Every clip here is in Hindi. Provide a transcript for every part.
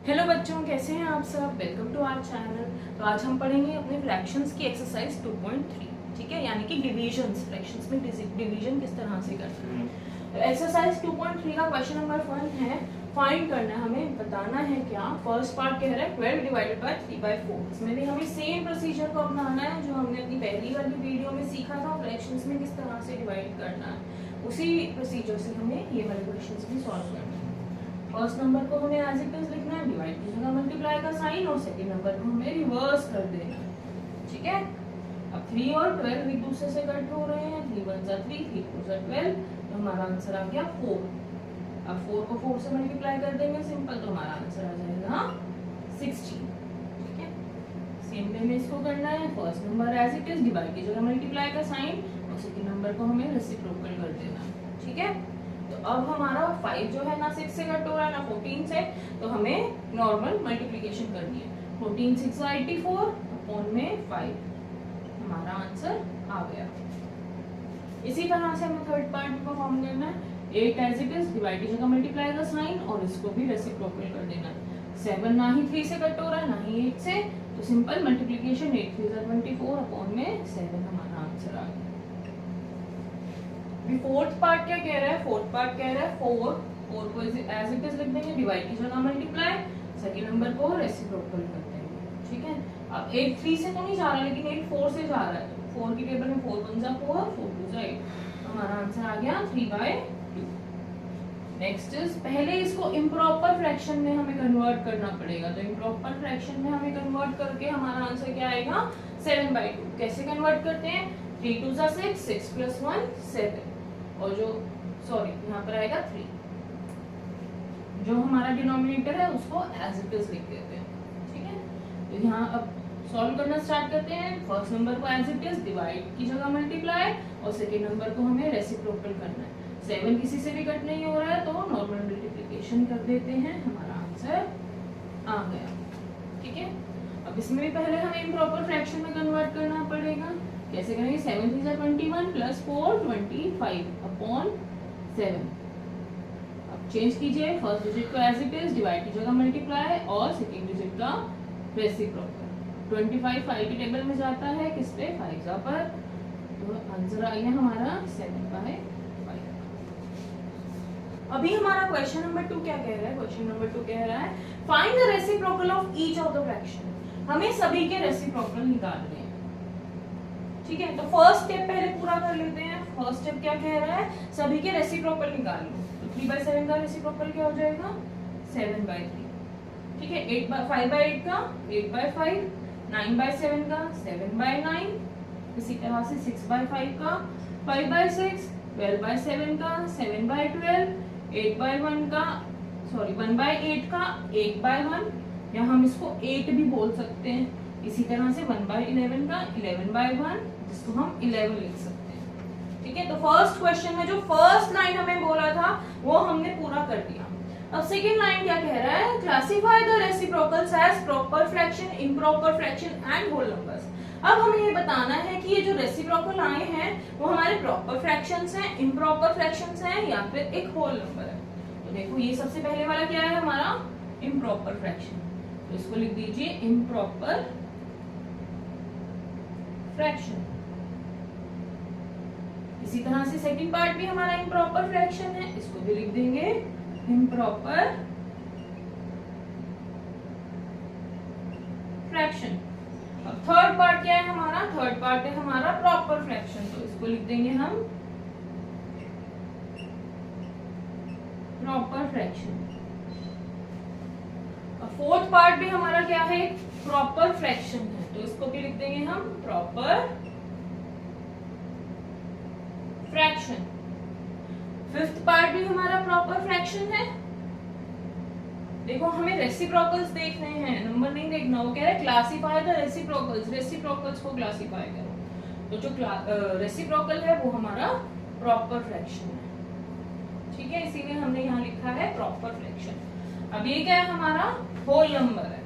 हेलो बच्चों, कैसे हैं आप सब। Welcome to our channel. तो आज हम पढ़ेंगे अपने फ्रैक्शंस की एक्सरसाइज 2.3। ठीक है, यानी कि डिविजन्स, फ्रैक्शंस में डिवीजन किस तरह से करते हैं। तो एक्सरसाइज 2.3 का क्वेश्चन नंबर 1 है, फाइंड करना है, हमें बताना है क्या। फर्स्ट पार्ट कह रहा है 12 डिवाइडेड बाय 3/4। इसमें भी हमें सेम प्रोसीजर को अपनाना है जो हमने अपनी पहली वाली वीडियो में सीखा था, फ्रैक्शंस में किस तरह से डिवाइड करना है। उसी प्रोसीजर से हमें ये वाले क्वेश्चंस भी सॉल्व करना है। फर्स्ट नंबर को हमें एज इट इज लिखना है, डिवाइड की जगह मल्टीप्लाई का साइन, और सेकंड नंबर को हमें रिवर्स कर देना है। ठीक है, अब 3 और 12 एक दूसरे से कट हो रहे हैं। 3 1 जा 3, 3 4 जा 12, तो हमारा आंसर आ गया 4। अब 4 को 4 से मल्टीप्लाई कर देंगे सिंपल, तो हमारा आंसर आ जाएगा 16। ठीक है, सेम वे में इसको करना है। First number as it is, divide की जगह मल्टीप्लाई का साइन, और सेकंड नंबर को हमें रेसिप्रोकल कर देना। ठीक है, तो अब हमारा 5 जो है ना 6 से कट हो रहा है ना 14 से, तो हमें नॉर्मल मल्टीप्लिकेशन करनी है। 14 6 84 अपॉन में 5, हमारा आंसर आ गया। इसी तरह से हमें थर्ड पार्ट को फॉर्म करना है। 8 एज इट इज, डिवाइड की जगह मल्टीप्लाई का साइन, और इसको भी रेसिप्रोकल कर देना है। 7 ना ही 3 से कट हो रहा है ना ही 8 से, तो सिंपल मल्टीप्लिकेशन 8 3 जा 24 अपॉन में 7, हमारा आंसर आ गया। फोर्थ पार्ट क्या कह रहा है, फोर्थ पार्ट कह रहा है 4 को एज इट इज लिख देंगे, डिवाइड की जगह मल्टीप्लाई, सेकंड नंबर को रेसिप्रोकल कर देंगे। ठीक है, अब 8 3 से तो नहीं जा रहा, लेकिन 8 4 से जा रहा है, तो 4 की टेबल में 4 1 जा 4, 4 2 जा 8, तो हमारा आंसर आ गया 3/2। नेक्स्ट इज, पहले इसको इम्प्रॉपर फ्रैक्शन में हमें कन्वर्ट करना पड़ेगा। तो इम्प्रॉपर फ्रैक्शन में हमें कन्वर्ट करके हमारा आंसर क्या आएगा 7/2। कैसे कन्वर्ट करते हैं, 3 2 जा 6, 6 + 1 7, और जो सॉरी यहाँ पर आएगा 3, जो हमारा डिनोमिनेटर है उसको एज इट इज लिख देते हैं। ठीक है, तो यहाँ अब सॉल्व करना स्टार्ट करते हैं। फर्स्ट नंबर को एज इट इज, डिवाइड की जगह मल्टीप्लाई, और सेकेंड नंबर को हमें रेसिप्रोकल करना है। 7 किसी से भी कट नहीं हो रहा है, तो नॉर्मल मल्टीप्लिकेशन कर देते हैं, हमारा आंसर आ गया। ठीक है, अब इसमें भी पहले हमें इम्प्रॉपर फ्रैक्शन में कन्वर्ट करना पड़ेगा। कैसे करेंगे, 7 3 जा 21 + 4 25 अपॉन 7। अब चेंज कीजिए, फर्स्ट डिजिट को एज इट इज, डिवाइड की जगह मल्टीप्लाई, और सेकंड डिजिट का रेसिप्रोकल। 25 5 की टेबल में जाता है, किस पे 5 जा पर, तो आंसर आ गया हमारा 7/5। अभी हमारा क्वेश्चन नंबर 2 क्या कह रहा है, क्वेश्चन नंबर 2 कह रहा है find the reciprocal of each of the fraction. हमें सभी के रेसिप्रोकल निकालने हैं। ठीक है, तो फर्स्ट स्टेप पहले पूरा कर लेते हैं। फर्स्ट स्टेप क्या कह रहा है, सभी के रेसिप्रोकल निकाल लो। तो 3/7 का रेसिप्रोकल क्या हो जाएगा 7/3। ठीक है, 5/8 का 8/5, 9/7 का 7/9, इसी तरह से 6/5 का 5/6, 12/7 का 7/12, 8/1 का 1/8 का 8/1, या हम इसको 8 भी बोल सकते हैं। इसी तरह से 1/11 का 11/1, जिसको हम 11 लिख सकते हैं। ठीक है, तो फर्स्ट क्वेश्चन में जो फर्स्ट लाइन हमें बोला था वो हमने पूरा कर दिया। अब सेकंड लाइन क्या कह रहा है, classify the reciprocals as proper fraction, improper fraction and whole numbers. अब हमें ये बताना है कि ये जो रेसिप्रोकल आए हैं वो हमारे प्रॉपर फ्रैक्शंस हैं, इम्प्रॉपर फ्रैक्शंस हैं, या फिर एक होल नंबर है। तो देखो, ये सबसे पहले वाला क्या है हमारा इम्प्रॉपर फ्रैक्शन, तो इसको लिख दीजिए इम्प्रॉपर फ्रैक्शन। इसी तरह से सेकंड पार्ट भी हमारा इम्प्रॉपर फ्रैक्शन है, इसको भी लिख देंगे इम्प्रॉपर फ्रैक्शन। अब थर्ड पार्ट क्या है हमारा, थर्ड पार्ट है हमारा प्रॉपर फ्रैक्शन, तो इसको लिख देंगे हम प्रॉपर फ्रैक्शन। अब फोर्थ पार्ट भी हमारा क्या है, प्रॉपर फ्रैक्शन है, तो इसको भी लिख देंगे हम प्रॉपर फ्रैक्शन। फिफ्थ पार्ट भी हमारा प्रॉपर फ्रैक्शन है। देखो, हमें रेसिप्रोकल्स देखने हैं, नंबर नहीं देखना। वो कह रहा है क्लासिफाई द रेसिप्रोकल्स, रेसिप्रोकल्स को क्लासिफाई करो। तो जो रेसिप्रोकल है वो हमारा प्रॉपर फ्रैक्शन है। ठीक है, इसीलिए हमने यहाँ लिखा है प्रॉपर फ्रैक्शन। अब ये क्या है हमारा होल नंबर है।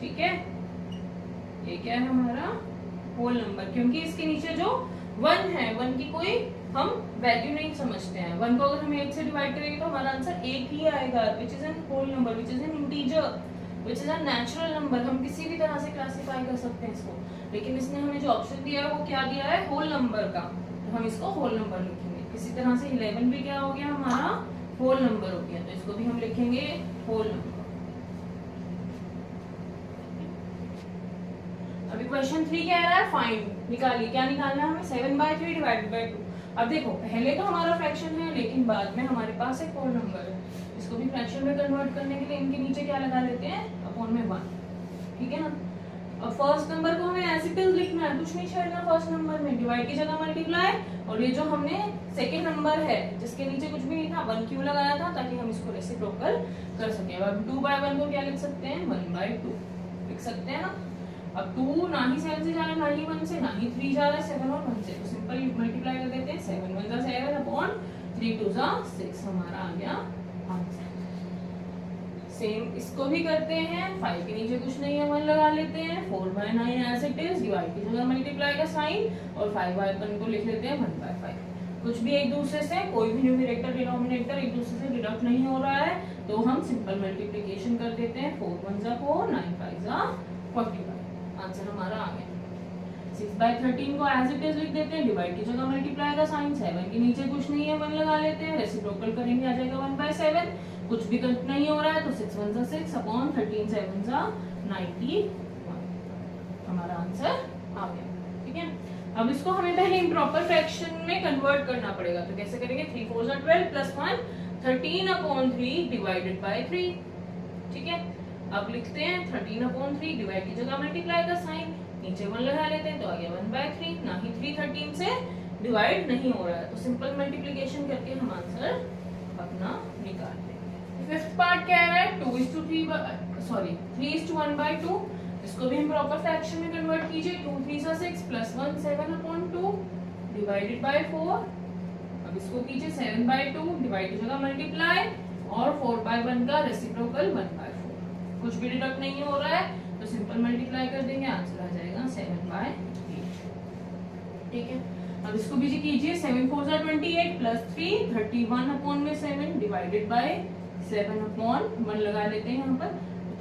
ठीक है, ये क्या है हमारा होल नंबर, क्योंकि इसके नीचे जो 1 है, 1 की कोई हम वैल्यू नहीं समझते हैं। 1 को अगर हम 8 से डिवाइड करेंगे तो हमारा आंसर 1 ही आएगा, which is an whole number, which is an integer. Which is a natural number, हम किसी भी तरह से क्लासिफाई कर सकते हैं इसको, लेकिन इसने हमें जो ऑप्शन दिया है वो क्या दिया है, होल नंबर का, तो हम इसको होल नंबर लिखेंगे। किसी तरह से 11 भी क्या हो गया हमारा, होल नंबर हो गया, तो इसको भी हम लिखेंगे होल नंबर। अभी क्वेश्चन 3 कह रहा है फाइंड, निकालिए, क्या निकालना है हमें, 7/3 डिवाइडेड बाय 2। अब देखो पहले तो हमारा फ्रैक्शन है, लेकिन बाद में हमारे पास एक होल नंबर है, इसको भी फ्रैक्शन में कन्वर्ट करने के लिए इनके नीचे क्या लगा लेते हैं, अपॉन में 1, ठीक है ना। अब फर्स्ट नंबर को हमें एज इट इज लिखना है, कुछ नहीं छेड़ना फर्स्ट नंबर में, डिवाइड की जगह मल्टीप्लाई, और ये जो हमने सेकंड नंबर है जिसके नीचे कुछ भी नहीं था 1 क्यों लगाया था, ताकि हम इसको रेसिप्रोकल कर सकें। अब 2/1 को क्या लिख सकते हैं, 1/2 लिख सकते हैं ना। अब 2 ना ही 7 से जा रहा है, ना ही 1 से, ना ही 3 जा रहा है, 7 और 1 से, तो सिंपल मल्टीप्लाई कर देते हैं, 7 1 7 अपॉन 3 2 6 हमारा आ गया आंसर। सेम इसको भी करते हैं, 5 के नीचे कुछ नहीं है 1 लगा लेते हैं, 4/9 एज इट इज, डिवाइड की जगह मल्टीप्लाई का साइन, और 5/1 को लिख लेते हैं 1/5। कुछ भी एक दूसरे से, कोई भी न्यूमरेटर डिनोमिनेटर एक दूसरे से डिडक्ट नहीं हो रहा है, तो हम सिंपल मल्टीप्लिकेशन कर देते हैं, 4 1 4 9 5 45, आंसर हमारा आ गया। 6/13 को एज इट इज लिख देते हैं, डिवाइड की जगह मल्टीप्लाई का साइन, 7 के नीचे कुछ नहीं है 1 लगा लेते हैं, रेसिप्रोकल करेंगे आ जाएगा 1/7, कुछ भी कट नहीं हो रहा है, तो 6 1 6 अपॉन 13 7 91, हमारा आंसर आ गया, ठीक है। अब इसको हमें पहले इम्प्रॉपर फ्रैक्शन में कन्वर्ट करना पड़ेगा, तो कैसे करेंगे, 3 4 12 प्लस 1 13/3 डिवाइडेड बाय 3, ठीक है। अब लिखते हैं 13/3, डिवाइड की जगह मल्टीप्लाई का साइन, नीचे 1 लगा लेते हैं, तो आ गया 1/3, ना ही 3 13 से डिवाइड नहीं हो रहा है, तो सिंपल मल्टीप्लिकेशन करके हम आंसर अपना निकाल लेंगे। फिफ्थ पार्ट कह रहा है 3:1/2, इसको भी हम प्रॉपर फ्रैक्शन में कन्वर्ट कीजिए, 2 3 6 प्लस 1 7/2 डिवाइडेड बाय 4। अब इसको कीजिए 7/2, डिवाइड की जगह मल्टीप्लाई, और 4/1 का रेसिप्रोकल 1/4, कुछ भी डिडक्ट नहीं हो रहा है, तो सिंपल मल्टीप्लाई कर देंगे, आंसर आ जाएगा 7/8, ठीक है। अब इसको भी कीजिए, 7 4 28 प्लस 3 31/7 डिवाइडेड बाय 7/1 लगा लेते हैं यहाँ पर,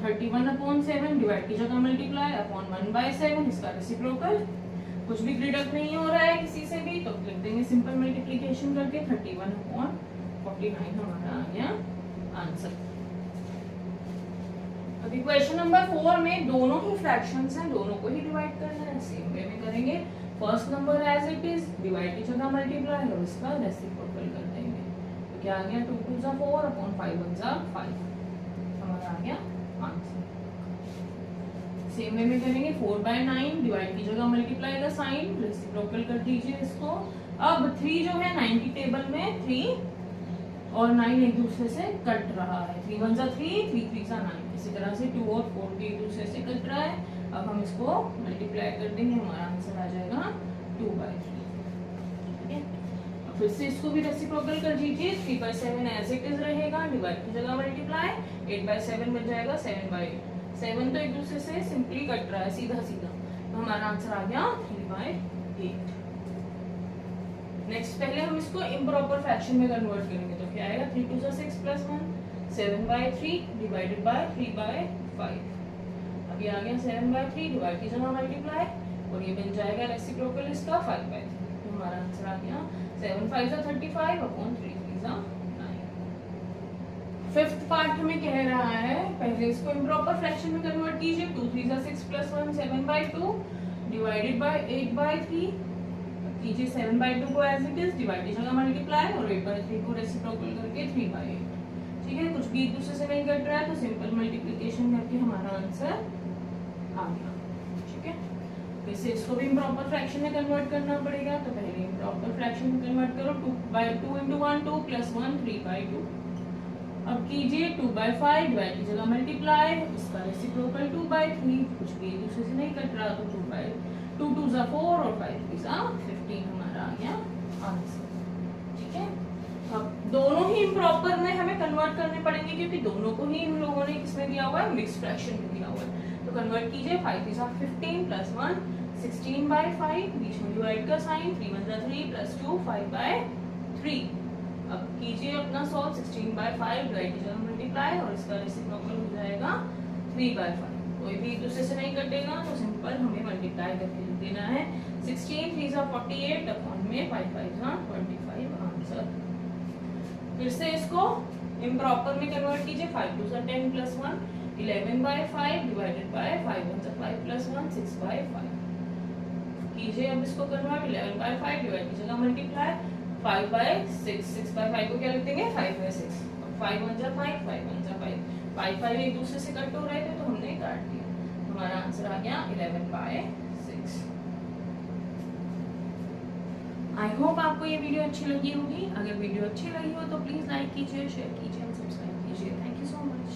31/7 डिवाइड की जगह मल्टीप्लाई अपॉन 1/7, इसका रेसिप्रोकल, कुछ भी डिडक्ट नहीं हो रहा है किसी से भी, तो लिख देंगे सिंपल मल्टीप्लिकेशन करके 31/49 हमारा आ गया आंसर। अभी क्वेश्चन नंबर 4 में दोनों ही फ्रैक्शंस हैं, दोनों को ही डिवाइड करना है, सेम वे में करेंगे, first number as it is, divide की जगह मल्टीप्लाई, और इसका रेसिप्रोकल कर देंगे, तो क्या आ गया 2 2 4 अपॉन 5 1 5, हमारा आ गया आंसर। सेम वे में करेंगे, 4/9, डिवाइड की जगह मल्टीप्लाई का साइन, रेसिप्रोकल कर दीजिए इसको। अब 3 जो है 9 की टेबल में 3 और 9 एक दूसरे से कट रहा है, 3 1 3 3 3 9, इसी तरह से 2 और 4 भी एक दूसरे से कट रहा है। अब हम इसको मल्टीप्लाई कर देंगे, हमारा आंसर आ जाएगा 2/3, ठीक है। अब फिर से इसको भी रेसिप्रोकल कर दीजिए, 3/7 एज इट इज रहेगा, डिवाइड की जगह मल्टीप्लाई, 8/7 बन जाएगा 7/8, 7 तो एक दूसरे से सिंपली कट रहा है सीधा सीधा, तो हमारा आंसर आ गया 3/8। नेक्स्ट पहले हम इसको इम्प्रॉपर फ्रैक्शन में कन्वर्ट करेंगे, तो क्या आएगा 3 2 6 प्लस 1 7/3 डिवाइडेड बाय 3/5, अभी आ गया 7/3, डिवाइड की जगह मल्टीप्लाई, और ये बन जाएगा रेसिप्रोकल इसका 5/3, तो हमारा आंसर आ गया 7 5 35 अपॉन 3 3 9। फिफ्थ पार्ट हमें कह रहा है, पहले इसको इम्प्रॉपर फ्रैक्शन में कन्वर्ट कीजिए, 2 3 6 प्लस 1 7/2 डिवाइडेड बाय 8/3, कीजिए 7/2 को एज इट इज, डिवाइड की जगह मल्टीप्लाई, और 8/3 को रेसिप्रोकल करके 3/8, ठीक है। कुछ भी एक दूसरे से नहीं कट रहा है, तो सिंपल मल्टीप्लिकेशन करके हमारा आंसर आ गया, ठीक है। वैसे इसको भी इम्प्रॉपर फ्रैक्शन में कन्वर्ट करना पड़ेगा, तो पहले इम्प्रॉपर फ्रैक्शन में कन्वर्ट करो, 2/2 × 1 2 प्लस 1 3/2, अब कीजिए 2/5, डिवाइड की जगह मल्टीप्लाई, इसका रेसिप्रोकल 2/3, कुछ भी एक दूसरे से नहीं कट रहा, तो 2 2 4 और 5 3 15 हमारा आ गया आंसर, ठीक है। अब दोनों ही इम्प्रॉपर में हमें कन्वर्ट करने पड़ेंगे, क्योंकि दोनों को ही इन लोगों ने किसमें दिया हुआ है, मिक्स फ्रैक्शन में दिया हुआ है, तो कन्वर्ट कीजिए, 5 3 15 प्लस 1 16/5, बीच में डिवाइड का साइन, 3 1 3 प्लस 2 5/3, अब कीजिए अपना सॉल्व, 16/5 डिवाइड की जगह मल्टीप्लाई, और इसका रेसिप्रोकल हो जाएगा 3/5, कोई भी एक दूसरे से नहीं कटेगा तो सिंपल हमें मल्टीप्लाई करके लिख देना है। 16 3 48 अपॉन में 5 5 25 आंसर। फिर से इसको इम्प्रॉपर में कन्वर्ट कीजिए। 5 2 10 प्लस 1 11/5 डिवाइडेड बाय 5 1 5 प्लस 1 6/5 कीजिए। अब इसको कन्वर्ट 11/5 डिवाइड कीजिएगा मल्टीप्लाई 5/6 6/5 को क्या लिख देंगे 5/6 5 1 5 5 1 5 5 5 एक दूसरे से कट हो रहे थे तो हमने काट दिया। हमारा आंसर आ गया 11/6। आई होप आपको ये वीडियो अच्छी लगी होगी। अगर वीडियो अच्छी लगी हो तो प्लीज लाइक कीजिए, शेयर कीजिए, सब्सक्राइब कीजिए। Thank you so much.